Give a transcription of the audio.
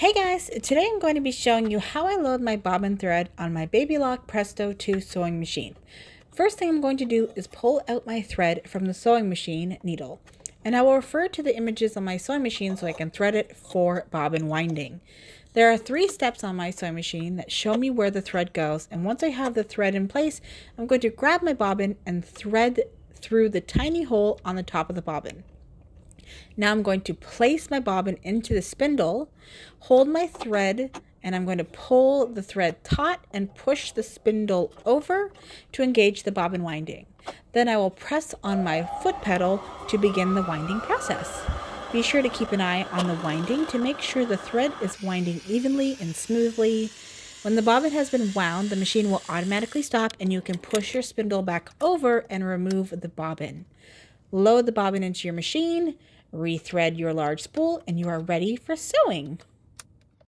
Hey guys, today I'm going to be showing you how I load my bobbin thread on my Babylock Presto II sewing machine. First thing I'm going to do is pull out my thread from the sewing machine needle, and I will refer to the images on my sewing machine so I can thread it for bobbin winding. There are 3 steps on my sewing machine that show me where the thread goes, and once I have the thread in place, I'm going to grab my bobbin and thread through the tiny hole on the top of the bobbin. Now I'm going to place my bobbin into the spindle, hold my thread, and I'm going to pull the thread taut and push the spindle over to engage the bobbin winding. Then I will press on my foot pedal to begin the winding process. Be sure to keep an eye on the winding to make sure the thread is winding evenly and smoothly. When the bobbin has been wound, the machine will automatically stop and you can push your spindle back over and remove the bobbin. Load the bobbin into your machine, rethread your large spool, and you are ready for sewing.